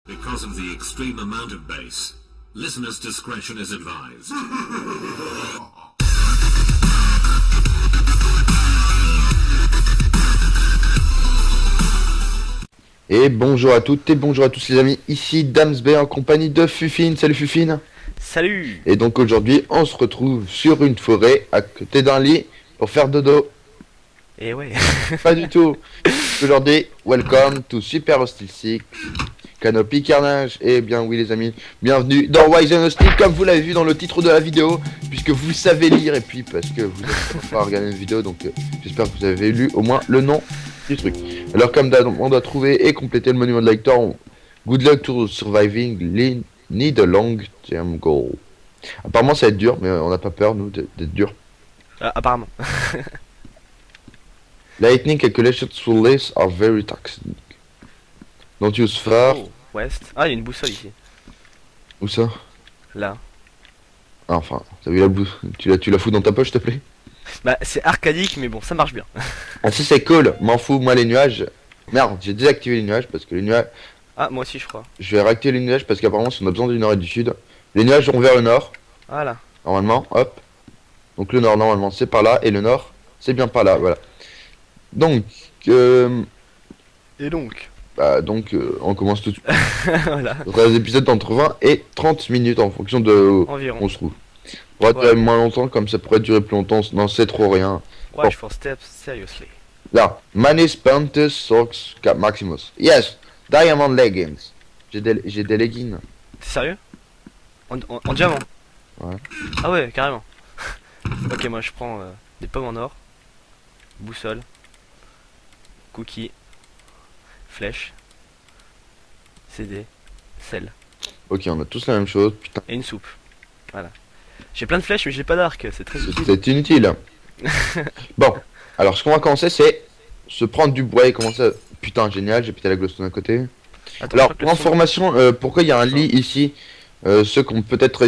Because of the extreme amount of bass, listeners' discretion is advised. Et bonjour à toutes et bonjour à tous les amis, ici Damsb en compagnie de Fufine. Salut Fufine. Salut. Et donc aujourd'hui on se retrouve sur une forêt à côté d'un lit pour faire dodo. Et ouais. Pas du tout. Aujourd'hui, welcome to Super Hostile 6, Canopy Carnage. Et bien oui les amis, bienvenue dans Wise and Hostile comme vous l'avez vu dans le titre de la vidéo, puisque vous savez lire et puis parce que vous n'avez pas regardé une vidéo, donc j'espère que vous avez lu au moins le nom du truc. Alors comme d'hab, on doit trouver et compléter le monument de la victoire. Good luck to surviving need a long term goal. Apparemment ça va être dur, mais on n'a pas peur nous d'être dur. Apparemment. Lightning calculations through this are very toxic. Don't use far. Oh, West. Ah, il y a une boussole ici. Où ça? Là. Ah, enfin, t'as vu la boue? Tu la fous dans ta poche, s'il te plaît? Bah, c'est arcadique, mais bon, ça marche bien. Ah si c'est cool, m'en fous, moi les nuages. Merde, j'ai désactivé les nuages parce que les nuages... Ah, moi aussi, je crois. Je vais réactiver les nuages parce qu'apparemment si on a besoin du nord et du sud. Les nuages vont vers le nord, Voilà. normalement, hop. Donc le nord, normalement, c'est par là, et le nord, c'est bien par là, voilà. Donc, Et donc on commence tout de suite. Voilà. On fera des épisodes d'entre 20 et 30 minutes en fonction de où Environ. on se trouve. On va durer moins longtemps, comme ça pourrait durer plus longtemps, non c'est trop rien. Watch for steps, seriously. Là, Manis Panthers Socks Cap Maximus. Yes, Diamond Leggings. J'ai des leggings. T'es sérieux en diamant? Ouais. Ah ouais, carrément. Ok, moi je prends des pommes en or. Boussole. Cookie. Flèche. CD. Sel. Ok, on a tous la même chose, putain. Et une soupe. Voilà. J'ai plein de flèches, mais j'ai pas d'arc, c'est très utile. C'est inutile. Bon, alors ce qu'on va commencer c'est se prendre du bois et commencer à... Putain, génial, j'ai pété la glowstone à côté. Attends, Alors, je crois que pour information, pourquoi il y a un lit ici? Ceux qui ont peut-être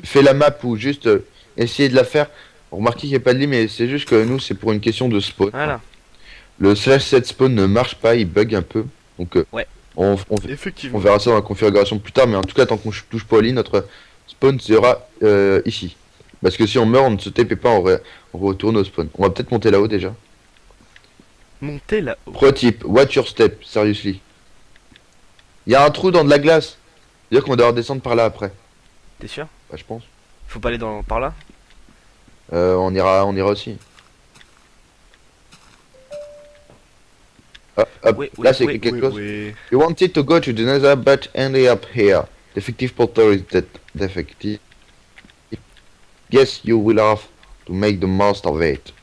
fait la map ou juste essayé de la faire, remarquez qu'il n'y a pas de lit, mais c'est juste que nous, c'est pour une question de spawn. Voilà. Le /set spawn ne marche pas, il bug un peu. Donc, Ouais. on Effectivement. verra ça dans la configuration plus tard, mais en tout cas, tant qu'on touche pas au lit, notre spawn sera ici. Parce que si on meurt, on ne se tape pas, on retourne au spawn. On va peut-être monter là-haut déjà. Monter là-haut. Pro tip, watch your step, seriously. Il y a un trou dans de la glace. C'est-à-dire qu'on va devoir descendre par là après. T'es sûr? Bah, je pense. Faut pas aller par là? On ira aussi. Hop, Oui, là c'est oui, quelque oui, chose. oui. You wanted to go to the nether but ended up here. Defective portal is defective. Guess you will have to make the most of it.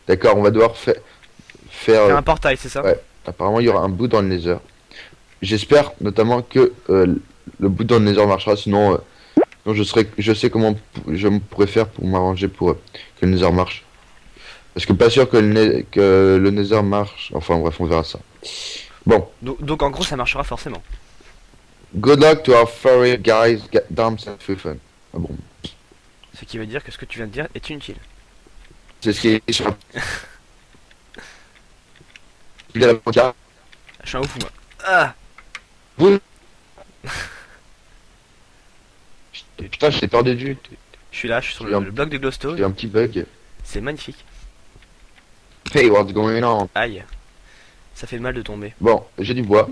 D'accord, on va devoir faire... Il y a un portail, c'est ça? Ouais, apparemment il y aura un bout dans le nether. J'espère notamment que le bout dans le nether marchera, sinon je sais comment je pourrais faire pour m'arranger pour que le nether marche. Parce que pas sûr que le nether marche. Enfin bref, on verra ça. Bon. Donc en gros ça marchera forcément. Good luck to our furry guys, Dams and Fufen. Ah bon. Ce qui veut dire que ce que tu viens de dire est inutile. C'est ce qui est sur il a la pancarte. Je suis un ouf moi. Ah Boum. Putain, je t'ai perdu du. Je suis là, je suis sur J'ai un- le bloc de glowstone. J'ai un petit bug. C'est magnifique. Hey, what's going on? Aïe. Ça fait mal de tomber. Bon, j'ai du bois.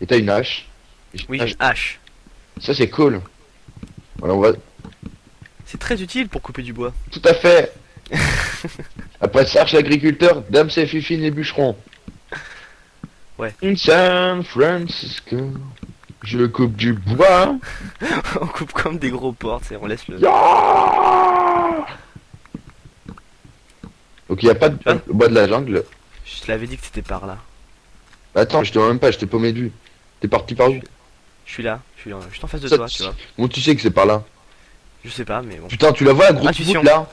Et t'as une hache. Et j'ai Oui, une j'ai une hache. Ça c'est cool. Voilà, on va... C'est très utile pour couper du bois. Tout à fait. Après Serge l'agriculteur, Dame c'est Fifine les bûcherons. Ouais. In San Francisco, je coupe du bois. On coupe comme des gros porcs, on laisse le... Ya. Donc il n'y a pas de Ah. bois de la jungle. Je te l'avais dit que c'était par là. Attends, je te vois même pas, je t'ai paumé de vue. T'es parti par où? Je suis là, je suis en face de Ça, toi, tu vois. Bon, tu sais que c'est par là. Je sais pas, mais bon. Putain, tu la vois la grosse Intuition. boule là?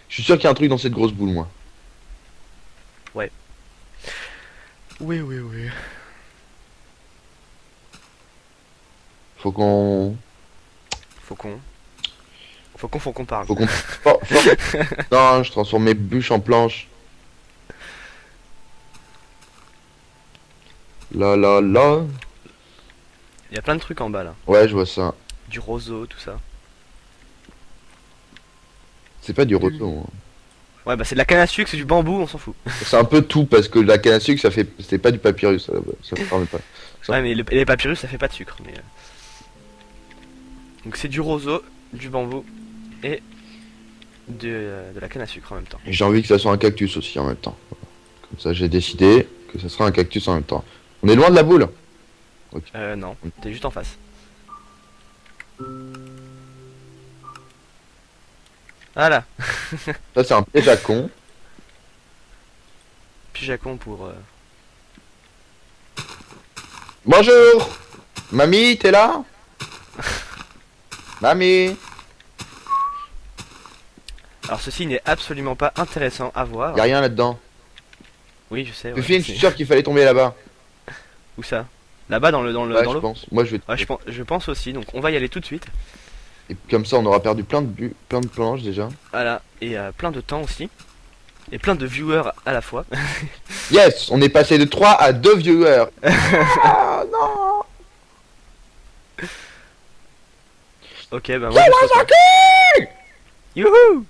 Je suis sûr qu'il y a un truc dans cette grosse boule, moi. Oui, oui, oui. Faut qu'on... Faut qu'on parle. Faut qu'on... Non, je transforme mes bûches en planches. La la la. Il y a plein de trucs en bas là. Ouais, je vois ça. Du roseau, tout ça. C'est pas du roseau. Hein. Ouais, bah c'est de la canne à sucre, c'est du bambou, on s'en fout. C'est un peu tout parce que la canne à sucre, ça fait, c'est pas du papyrus. Ça me permet pas. Ça. Ouais, mais les papyrus ça fait pas de sucre. Mais... Donc c'est du roseau, du bambou et de la canne à sucre en même temps. Et j'ai envie que ça soit un cactus aussi en même temps. Comme ça, j'ai décidé que ça sera un cactus en même temps. On est loin de la boule. Non, t'es juste en face. Voilà, Ça, c'est un piège à con. Pigeacon pour... Bonjour. Mamie, t'es là? Mamie. Alors ceci n'est absolument pas intéressant à voir. Y a rien là-dedans. Oui, je sais. Ouais, Fufine, je c'est- suis sûr qu'il fallait tomber là-bas. Où ça? Là-bas dans le Ouais, dans je l'eau. pense. Moi, je vais. Ouais, je pense aussi. Donc on va y aller tout de suite. Et comme ça, on aura perdu plein de planches déjà. Voilà, et plein de temps aussi. Et plein de viewers à la fois. Yes, on est passé de 3 à 2 viewers. Ah non. Ok, bah moi je saute. Youhou!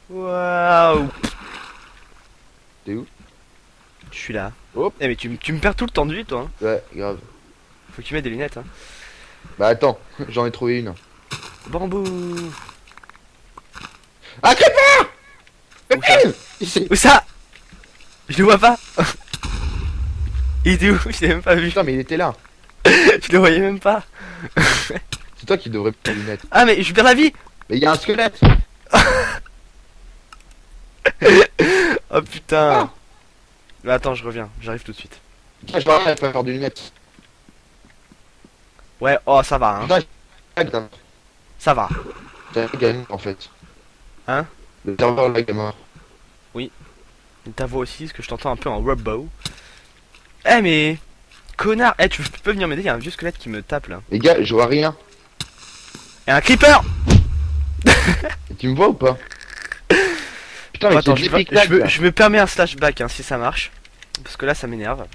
Waouh! T'es où? Je suis là. Hop. Eh mais tu me perds tout le temps de vue toi. Hein. Ouais, grave. Faut que tu mettes des lunettes. Hein. Bah attends, j'en ai trouvé une. Bambou! Ah, Creeper! Où ça? Ici. Où ça? Je le vois pas! Il était où? Je l'ai même pas vu. Putain, mais il était là. Je le voyais même pas. C'est toi qui devrais prendre les lunettes. Ah mais je perds la vie! Mais il y a un squelette. Oh putain! Ah. Bah, attends, je reviens, j'arrive tout de suite. Putain, je vais rien pas faire de lunettes. Ouais, oh ça va, hein. Putain, putain, Ça va. t'as gagné en fait. Hein? Le serveur lag est mort. Ta voix aussi, parce que je t'entends un peu en robot. Eh mais... Connard! Eh tu peux venir m'aider, il y a un vieux squelette qui me tape là. Les gars, je vois rien. Et un creeper! Et tu me vois ou pas? Putain, mais Oh, attends, c'est je, des pictacs, là. je me permets un slash back hein, si ça marche. Parce que là ça m'énerve.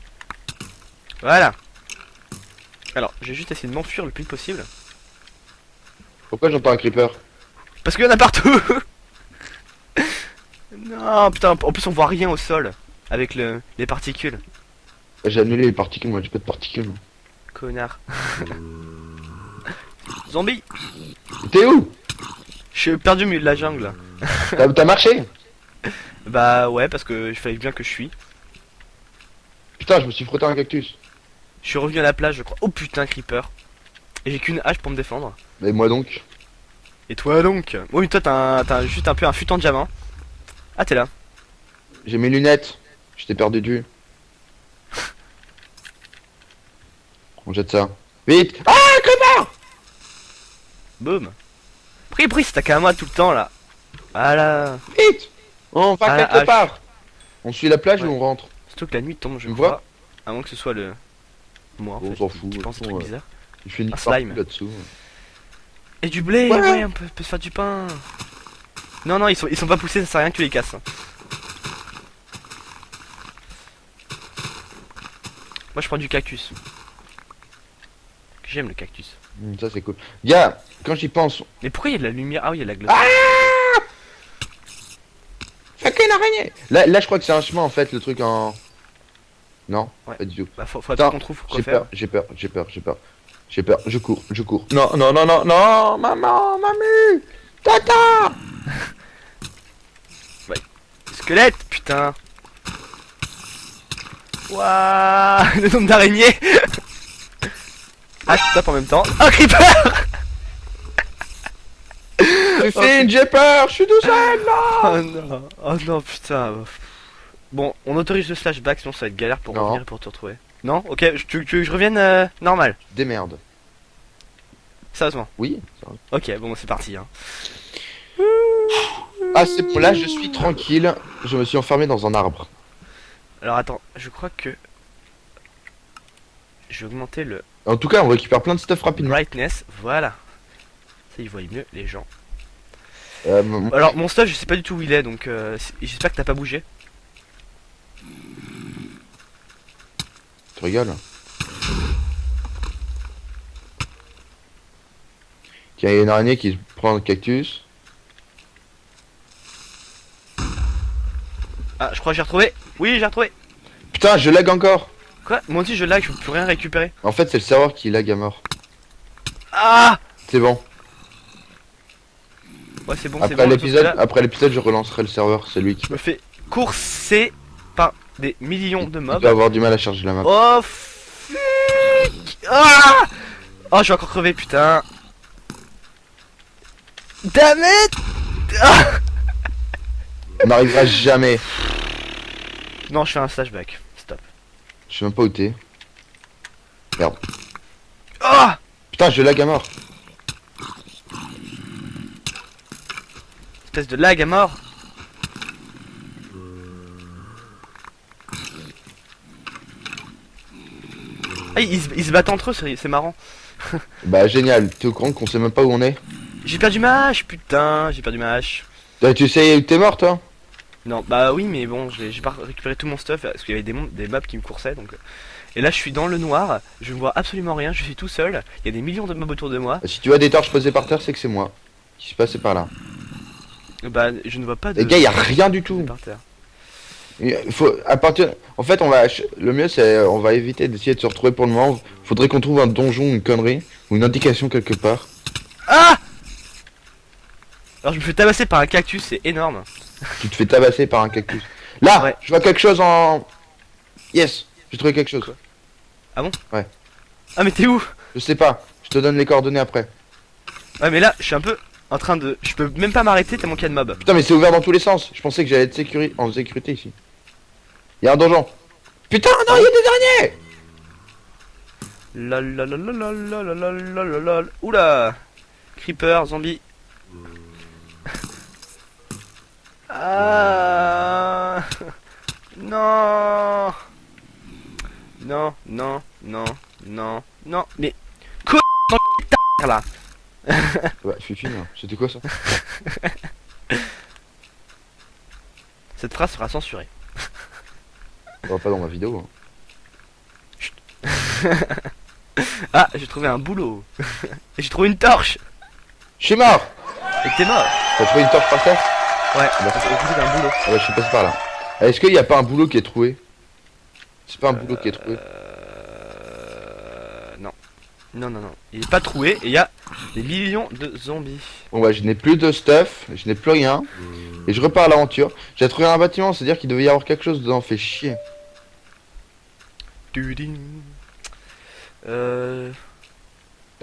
Voilà. Alors, j'ai juste essayé de m'enfuir le plus possible. Pourquoi j'entends un creeper? Parce qu'il y en a partout! Non, putain, en plus on voit rien au sol. Avec les particules. J'ai annulé les particules, moi j'ai pas de particules. Connard. Zombie! T'es où? Je suis perdu au milieu de la jungle. T'as marché? Bah ouais, parce que il fallait bien que je suis. Putain, je me suis frotté un cactus. Je suis revenu à la plage, je crois. Oh putain, creeper. Et j'ai qu'une hache pour me défendre. Mais moi donc. Et toi donc? Oui, toi t'as juste un peu un futon de diamant. Ah, t'es là. J'ai mes lunettes. Je t'ai perdu de vue. On jette ça. Vite! Ah, creeper! Boum. Pris, c'est qu'à moi tout le temps là. Voilà. Vite! On va Ah, la quelque hache. part. On suit la plage Ouais. ou on rentre? Surtout que la nuit tombe, je Tu me crois. vois? À moins que ce soit le. Moi en On fait. s'en qui fout, pense des de toute trucs façon, bizarres. Il fait une Un partie slime. là-dessous. Et du blé, Ouais. ouais, on peut se faire du pain. Non, ils sont pas poussés, ça sert à rien que tu les casses. Moi je prends du cactus. J'aime le cactus. Ça c'est cool. Gars, quand j'y pense. Mais pourquoi il y a de la lumière? Ah oui, il y a de la glace. Ah! Fait qu'une araignée! Là, je crois que c'est un chemin en fait, le truc en. Non, Ouais. pas du tout. Bah faut Attends, qu'on trouve quoi J'ai faire. peur, j'ai peur, j'ai peur, j'ai peur. J'ai peur, je cours. Non, non, non, non, non, maman, mamie! Tata! Squelette, putain. Waouh, le nombre d'araignées. Ah, tu tapes en même temps. Oh, creeper. Fufine, j'ai peur, je suis tout seul, non! Oh non, putain. Bon, on autorise le slash back, sinon ça va être galère pour Non. revenir et pour te retrouver. Non? Ok, tu veux que je revienne normal. Démerde. Sérieusement. Oui? ça va. Ok, bon, c'est parti. Hein. Ah, c'est bon, là je suis tranquille. Je me suis enfermé dans un arbre. Alors attends, je crois que je vais augmenter le En tout cas, on récupère plein de stuff rapidement. brightness. Voilà. Ça, ils voient mieux les gens. Euh, Alors, mon stuff, je sais pas du tout où il est, donc j'espère que t'as pas bougé. Tu rigoles? Il y a une araignée qui prend le cactus. Ah, je crois que j'ai retrouvé. Oui, j'ai retrouvé. Putain, je lag encore. Quoi? Moi aussi je lag, je peux plus rien récupérer. En fait, c'est le serveur qui lag à mort. Ah! C'est bon. Ouais, c'est bon, c'est Après bon. l'épisode, là, après l'épisode, je relancerai le serveur. C'est lui qui je me fais courser par des millions de il mobs. va avoir du mal à charger la map. Oh, fuck! Ah! Oh, je vais encore crever, putain. Damn it! Ah! On n'arrivera jamais. Non, je fais un flashback. Stop. Je sais même pas où t'es. Merde. Ah! Putain, je lag à mort. Espèce de lag à mort. Ah, ils se battent entre eux, c'est marrant. Bah génial. T'es au courant qu'on sait même pas où on est? J'ai perdu ma hache, putain, j'ai perdu ma hache. Tu sais où t'es mort, toi? Non, bah oui, mais bon, j'ai pas récupéré tout mon stuff parce qu'il y avait des mobs qui me coursaient donc. Et là, je suis dans le noir, je ne vois absolument rien, je suis tout seul. Il y a des millions de mobs autour de moi. Si tu vois des torches posées par terre, c'est que c'est moi qui suis passé par là. Bah, je ne vois pas de. Les gars, y a rien du tout. par terre. Il faut à partir. En fait, on va. Le mieux, c'est on va éviter d'essayer de se retrouver pour le moment. Faudrait qu'on trouve un donjon, une connerie ou une indication quelque part. Ah! Alors, je me fais tabasser par un cactus, c'est énorme. Tu te fais tabasser par un cactus. Là, Ouais. je vois quelque chose en. Yes, j'ai trouvé quelque chose. Ah bon? Ouais. Ah, mais t'es où? Je sais pas. Je te donne les coordonnées après. Ouais, mais là, je suis un peu en train de. Je peux même pas m'arrêter tellement qu'il y a de mobs. Putain, mais c'est ouvert dans tous les sens. Je pensais que j'allais être en sécurité ici. Y a un donjon. Putain, non, y a des araignées. La la la la la la la la la la la. Oula! Creeper, zombie. Ah! Non! Non, non, non, non, non, mais. Quoi dans ta là? Ouais, Fifi, hein. C'était quoi ça? Cette phrase sera censurée. On va pas dans ma vidéo. Hein. Ah, j'ai trouvé un boulot. Et j'ai trouvé une torche. Je suis mort. Et t'es mort. T'as trouvé une torche par terre? Ouais, bah, j'ai trouvé un boulot. Ah ouais, je suis passé par là. Est-ce qu'il y a pas un boulot qui est trouvé? C'est pas un boulot qui est trouvé. Non. Non, non, non. Il est pas troué et il y a des millions de zombies. Bon ouais, je n'ai plus de stuff, je n'ai plus rien. Et je repars à l'aventure. J'ai trouvé un bâtiment, c'est-à-dire qu'il devait y avoir quelque chose dedans, fait chier. Tuding. En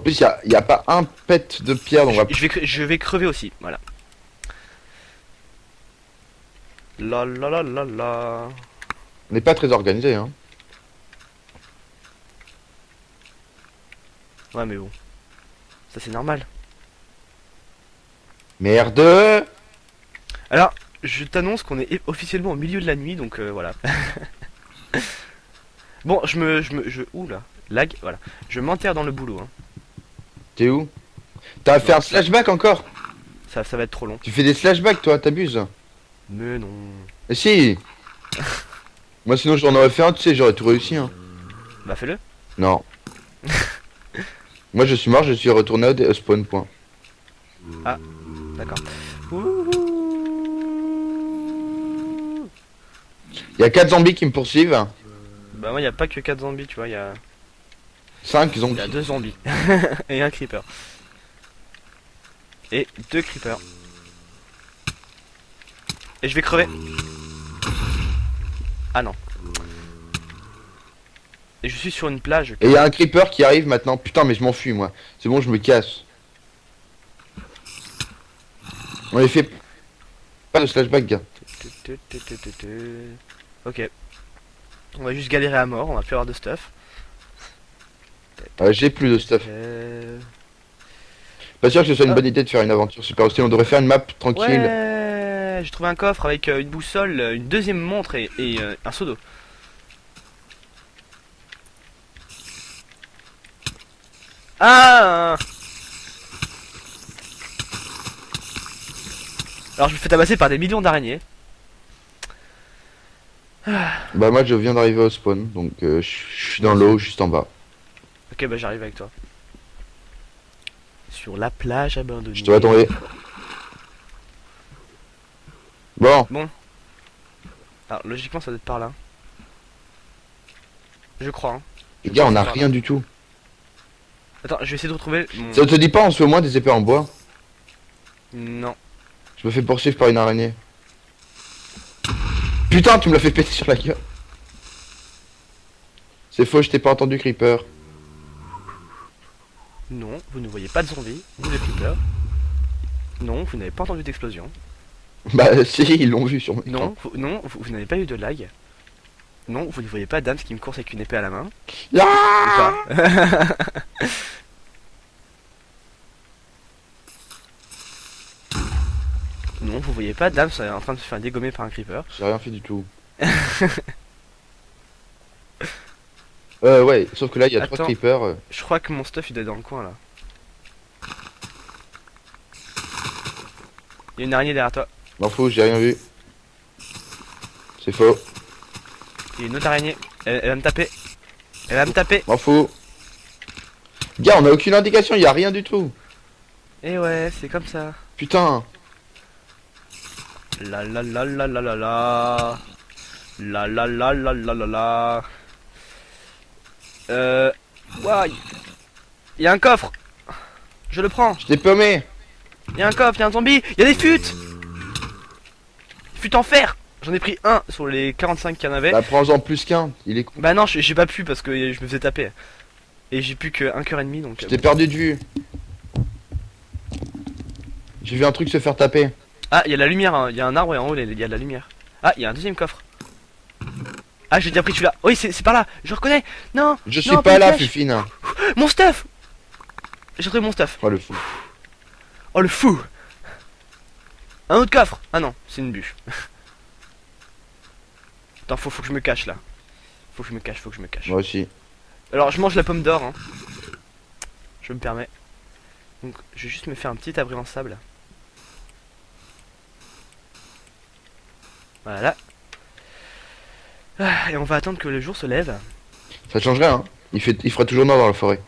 plus, y a pas un pet de pierre, donc on va... Je vais crever aussi, voilà. La la la la la. On n'est pas très organisé, hein. Ouais, mais bon. Ça, c'est normal. Merde. Alors, je t'annonce qu'on est officiellement au milieu de la nuit, donc voilà. Bon, oula, lag, voilà. Je m'enterre dans le boulot, hein. T'es où? T'as fait un slashback encore? Ça va être trop long. Tu fais des slashbacks, toi, t'abuses. Mais non. Et si. Moi, sinon, j'en aurais fait un, tu sais, j'aurais tout réussi, hein. Bah, fais-le. Non. Moi, je suis mort, je suis retourné au spawn point. Ah, d'accord. Il y a 4 zombies qui me poursuivent. Bah, moi, y a pas que 4 zombies, tu vois, y a 5 zombies. 2 zombies. Et un creeper. Et 2 creepers. Et je vais crever. Ah non. Et je suis sur une plage. Et il y a un creeper qui arrive maintenant. Putain, mais je m'enfuis, moi. C'est bon, je me casse. On les fait pas de slashback, gars. Ok. On va juste galérer à mort, on va plus avoir de stuff. J'ai plus de stuff. Pas sûr que ce soit une bonne idée de faire une aventure super hostile. On devrait faire une map tranquille. Ouais, j'ai trouvé un coffre avec une boussole, une deuxième montre et un seau d'eau. Ah! Alors je me fais tabasser par des millions d'araignées. Bah moi je viens d'arriver au spawn, donc je suis dans l'eau juste en bas. Ok, bah j'arrive avec toi. Sur la plage abandonnée. Je te vois tomber. Bon, Alors, logiquement, ça doit être par là. Je crois. Hein. les gars, on a Par là. rien du tout. Attends, je vais essayer de retrouver mon... Ça te dit pas, on se fait au moins des épées en bois? Non. Je me fais poursuivre par une araignée. Putain, tu me l'as fait péter sur la gueule. C'est faux, je t'ai pas entendu, Creeper. Non, vous ne voyez pas de zombies, ni de creepers. Non, vous n'avez pas entendu d'explosion. Bah si, ils l'ont vu sur mon écran. Non, vous n'avez pas eu de lag. Non, vous ne voyez pas Dams qui me course avec une épée à la main. Ah Ou pas. Non, vous voyez pas Dams en train de se faire dégommer par un creeper. J'ai rien fait du tout. Ouais, sauf que là, il y a 3 Attends. creepers. Je crois que mon stuff il doit être dans le coin là. Il y a une araignée derrière toi. M'en fous, j'ai rien vu. C'est faux. Il y a une autre araignée. Elle va me taper. Elle va me taper. M'en fous. Gars, on a aucune indication, il y a rien du tout. Et ouais, c'est comme ça. Putain. La la la la la la la. La la la la la la la. Ouais. Il y a un coffre. Je le prends. Je t'ai paumé. Il y a un coffre, il y a un zombie. Il y a des fûts. Fûts en fer. J'en ai pris un sur les 45 qu'il y en avait. Bah prends-en plus qu'un, il est con. Bah non, j'ai pas pu parce que je me faisais taper. Et j'ai plus que 1 cœur et demi donc. Je t'ai perdu de vue. J'ai vu un truc se faire taper. Ah, il y a la lumière, hein. Il y a un arbre et en haut il y a de la lumière. Ah, il y a un deuxième coffre. Ah, j'ai déjà pris celui-là. Oui, c'est par là. Je reconnais. Non. Je suis non, pas une là, flèche. Fufine. Mon stuff. J'ai retrouvé mon stuff. Oh le fou. Oh le fou. Un autre coffre. Ah non, c'est une bûche. Attends, faut que je me cache là. Faut que je me cache. Moi aussi. Alors, je mange la pomme d'or. Hein. Je me permets. Donc, je vais juste me faire un petit abri en sable. Voilà. Ah, et on va attendre que le jour se lève. Ça changerait, hein. Il fera toujours noir dans la forêt.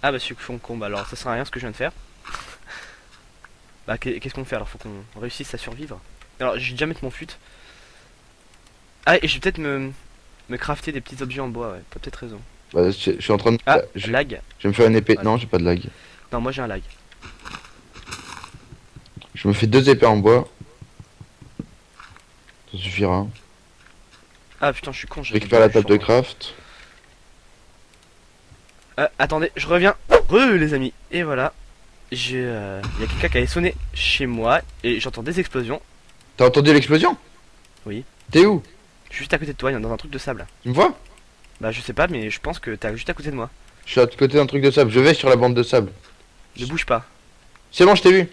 Ah bah, je suis con. Alors, ça sert à rien ce que je viens de faire. Bah, qu'est-ce qu'on fait alors? Faut qu'on réussisse à survivre. Alors, je vais déjà mettre mon fut. Ah, et je vais peut-être me crafter des petits objets en bois, ouais. T'as peut-être raison. Bah, je suis en train de... Ah, je lag. vais me faire une épée. Voilà. Non, j'ai pas de lag. Non, moi j'ai un lag. Je me fais 2 épées en bois. Ça suffira. Ah putain, je suis con. Je récupère la table de craft. Attendez, je reviens. Les amis. Et voilà. Il y a quelqu'un qui allait sonner chez moi et j'entends des explosions. T'as entendu l'explosion? Oui. T'es où? Je suis juste à côté de toi, dans un truc de sable. Tu me vois? Bah je sais pas, mais je pense que t'es juste à côté de moi. Je suis à côté d'un truc de sable. Je vais sur la bande de sable. Ne bouge pas. C'est bon, je t'ai vu.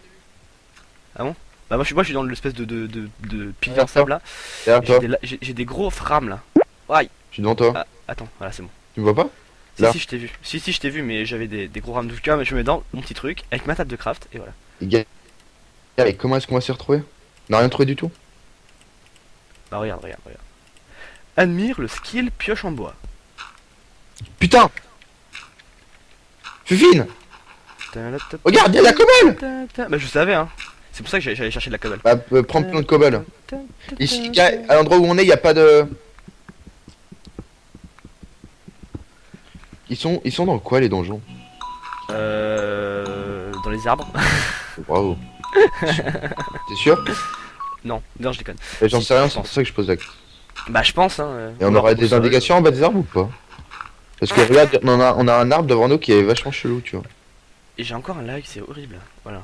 Bah moi je suis dans l'espèce de pilier Derrière en sable là. Derrière toi. J'ai des gros frames là. Aïe. Je suis devant toi. Ah, attends, voilà c'est bon. Tu me vois pas? Si Là. si je t'ai vu. Si je t'ai vu, mais j'avais des gros rames de cas, mais je me mets dans mon petit truc avec ma table de craft et voilà. Les gars, et comment est-ce qu'on va s'y retrouver? On n'a rien trouvé du tout. Bah regarde. Admire le skill pioche en bois. Putain! Fufine! Regarde, il y a la cobble! Bah je savais hein. C'est pour ça que j'allais chercher de la cobble. Bah, prends plein de cobble. Ici, à l'endroit où on est, il n'y a pas de... Ils sont dans quoi les donjons? Dans les arbres. Bravo. T'es sûr? Non, je déconne. J'en Si, sais rien, je c'est pour pense. ça que je pose la question. Bah je pense hein. Et on aura des indications en bas des arbres ou pas? Parce que regarde, on a un arbre devant nous qui est vachement chelou, tu vois. Et j'ai encore un lag, c'est horrible. Voilà.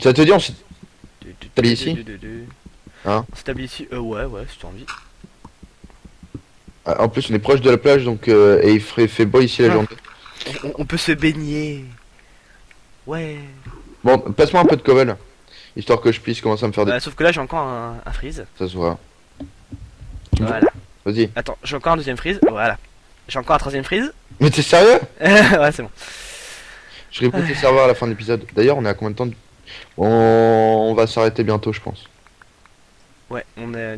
Ça te dit, on s'établit ici? Hein? On s'établit ici. Ouais, si t'as envie. En plus, on est proche de la plage, donc et il fait beau ici la Ah. journée. On peut se baigner. Ouais. Bon, passe-moi un peu de cobble, histoire que je puisse commencer à me faire des... Sauf que là j'ai encore un freeze. Ça se voit. Voilà. Vas-y. Attends, j'ai encore un deuxième freeze. Voilà. J'ai encore un troisième freeze. Mais t'es sérieux? Ouais, c'est bon. Je reboot le serveur à la fin de l'épisode. D'ailleurs, on est à combien de temps on va s'arrêter bientôt, je pense. Ouais,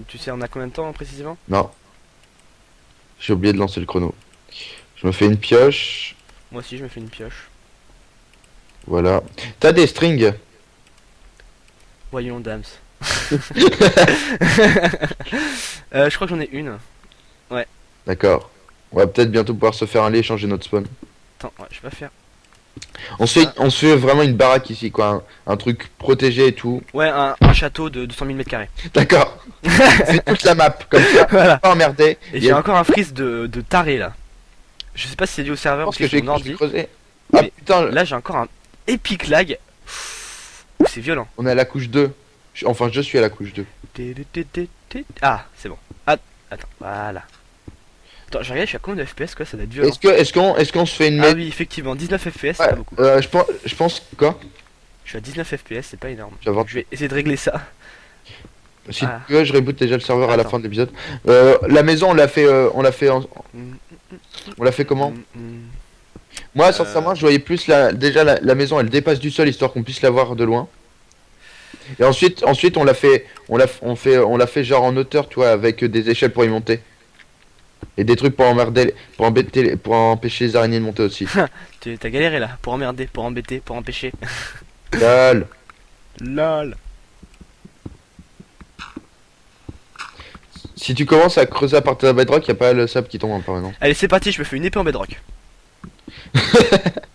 tu sais, on a combien de temps précisément? Non. J'ai oublié de lancer le chrono. Je me fais une pioche. Moi aussi, je me fais une pioche. Voilà. T'as des strings? Voyons, Dams. Je crois que j'en ai une. D'accord. On va peut-être bientôt pouvoir se faire un lit et changer notre spawn. Attends, ouais, je vais pas faire. On se fait vraiment une baraque ici, quoi. Un truc protégé et tout. Ouais, un château de 200 000 m². D'accord. C'est toute la map, comme ça. Voilà. Pas emmerdé. Et Il y j'ai a- encore un freeze de taré là. Je sais pas si c'est dû au Je serveur ou pense si que c'est j'ai mon ordi. creusé. Ah Mais putain, Là, j'ai encore un epic lag. Ouh, c'est violent. on est à la couche 2. Enfin, je suis à la couche 2. Ah, c'est bon. Ah, attends, voilà. Attends, j'ai regardé, je suis à combien de FPS quoi, ça doit être violent. Est-ce qu'on se fait une Ah maison? oui, effectivement, 19 FPS, c'est Ouais, pas beaucoup. je pense quoi? Je suis à 19 FPS, c'est pas énorme. Je vais voir. Je vais essayer de régler ça. Si Ah. tu veux, je reboot déjà le serveur à la Attends. fin de l'épisode. La maison, on l'a fait, Mm, on l'a fait comment? mm, mm. Moi, sincèrement, je voyais plus déjà la maison, elle dépasse du sol histoire qu'on puisse la voir de loin. Et ensuite, on l'a fait, on l'a fait genre en hauteur, tu vois, avec des échelles pour y monter. Et des trucs pour emmerder, pour empêcher les araignées de monter aussi. T'as galéré là, pour emmerder, pour embêter, pour empêcher. Lol. LOL. Si tu commences à creuser à partir de la bedrock, y a pas le sable qui tombe, hein, par exemple. Allez, c'est parti, je me fais une épée en bedrock.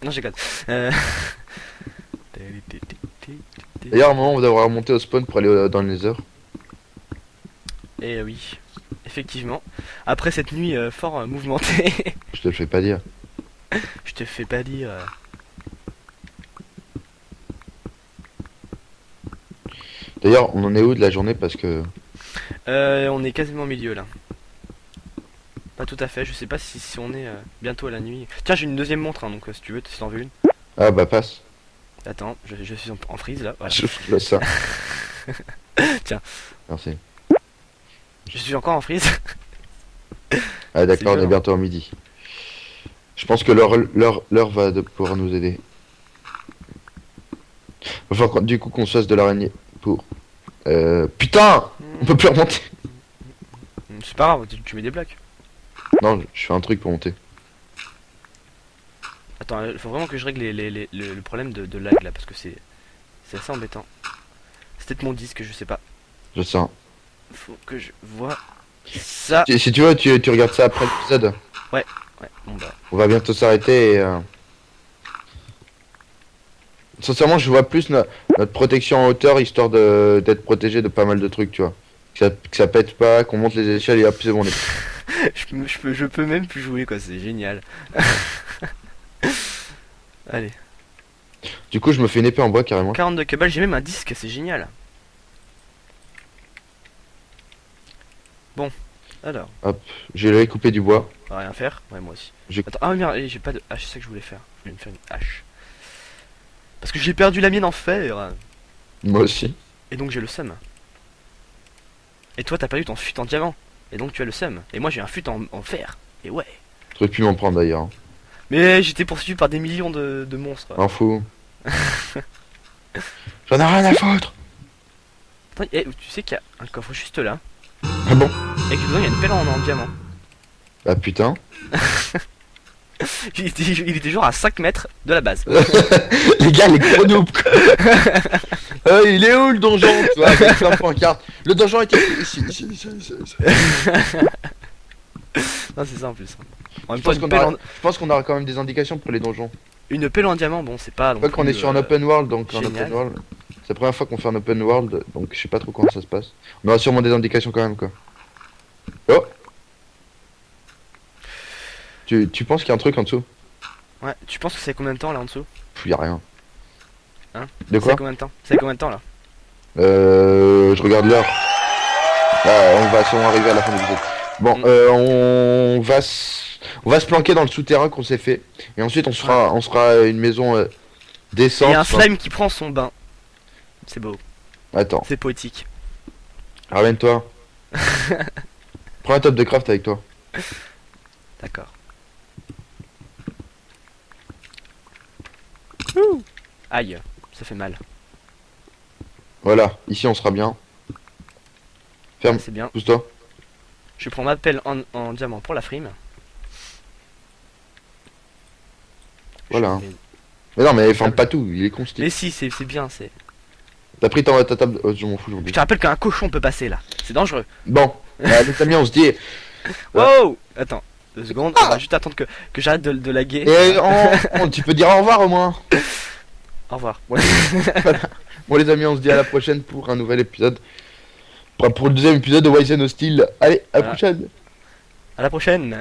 Non, j'ai D'ailleurs, à un moment, on va devoir remonter au spawn pour aller dans le nether. Et oui, effectivement. Après cette nuit fort mouvementée, Je te le fais pas dire. je te fais pas dire. D'ailleurs, on en est où de la journée parce que... On est quasiment au milieu là. Pas tout à fait, je sais pas si on est bientôt à la nuit. Tiens, j'ai une deuxième montre, hein, donc si tu veux, si t'en veux une. Ah bah passe. Attends, je suis en freeze là. Voilà. Je vois ça. Tiens. Merci. Je suis encore en freeze. Ah d'accord, on est violent. bientôt à midi. Je pense que l'heure va pouvoir nous aider. Enfin, du coup, qu'on se fasse de l'araignée pour... Putain, on peut plus remonter. C'est pas grave, tu mets des blocs. Non, je fais un truc pour monter. Attends, il faut vraiment que je règle le problème de lag là, parce que c'est assez embêtant. C'est peut-être mon disque, je sais pas. Je sens. Faut que je vois ça. Si tu veux, tu regardes ça après l'épisode. Ouais, bon bah. On va bientôt s'arrêter et... Sincèrement, je vois plus notre protection en hauteur, histoire d'être protégé de pas mal de trucs, tu vois. Que ça pète pas, qu'on monte les échelles et hop, c'est bon, on est... Je peux même plus jouer quoi, c'est génial. Allez, Du coup, je me fais une épée en bois, carrément. 42 câbles, j'ai même un disque, c'est génial. Bon, alors, Je vais couper du bois. on va rien faire, ouais moi aussi. J'ai- Attends, ah merde, j'ai pas de hache, c'est ça que je voulais faire. Je voulais me faire une hache. Parce que j'ai perdu la mienne en fer. Moi aussi. Et donc j'ai le seum. Et toi t'as perdu ton fut en diamant. Et donc tu as le seum. Et moi j'ai un fut en fer. Et ouais. J'aurais pu m'en prendre d'ailleurs. Hein. Mais j'étais poursuivi par des millions de monstres. M'en fous. J'en ai rien à foutre. Attends, tu sais qu'il y a un coffre juste là. Ah bon? Et que dedans il y a une pelle en diamant. Ah putain. Il était genre à 5 mètres de la base. Les gars, les gros noobs quoi. Il est où le donjon? Tu vois, avec plein de pancartes. Le donjon était ici. Non c'est ça en plus. En même Je temps pense je pense qu'on aura quand même des indications pour les donjons. une pelle en diamant, bon c'est pas... Je crois qu'on est sur un open world, donc un génial. open world. C'est la première fois qu'on fait un open world, donc je sais pas trop comment ça se passe. On aura sûrement des indications quand même quoi. Oh! Tu penses qu'il y a un truc en dessous? Ouais, tu penses que c'est combien de temps là en dessous? Pff, y a rien. Hein? De quoi? C'est combien de temps? C'est combien de temps là? Je regarde l'heure. Ah, on va sûrement arriver à la fin de l'épisode. Bon, on va se planquer dans le souterrain qu'on s'est fait. Et ensuite, on se fera une maison Il décente. y a un Enfin, slime qui prend son bain. C'est beau, attends, c'est poétique. ramène-toi. Prends un top de craft avec toi. D'accord. Ouh. Aïe, ça fait mal. Voilà, ici on sera bien. Ferme, C'est bien. pousse-toi. Je prends ma pelle en diamant pour la frime. Voilà. Mais, Mais non, mais ferme pas tout, il est con ce type. mais si, c'est bien, c'est... T'as pris ta table. Oh, je m'en fous Je aujourd'hui. te rappelle qu'un cochon peut passer là. C'est dangereux. Bon, les amis, on se dit. Wow. Attends, 2 secondes, on va juste attendre que j'arrête de laguer. Et tu peux dire au revoir au moins. Au revoir. Bon, les amis, on se dit à la prochaine pour un nouvel épisode. Pour le deuxième épisode de Wise and Hostile. Allez, à la Voilà. prochaine. À la prochaine.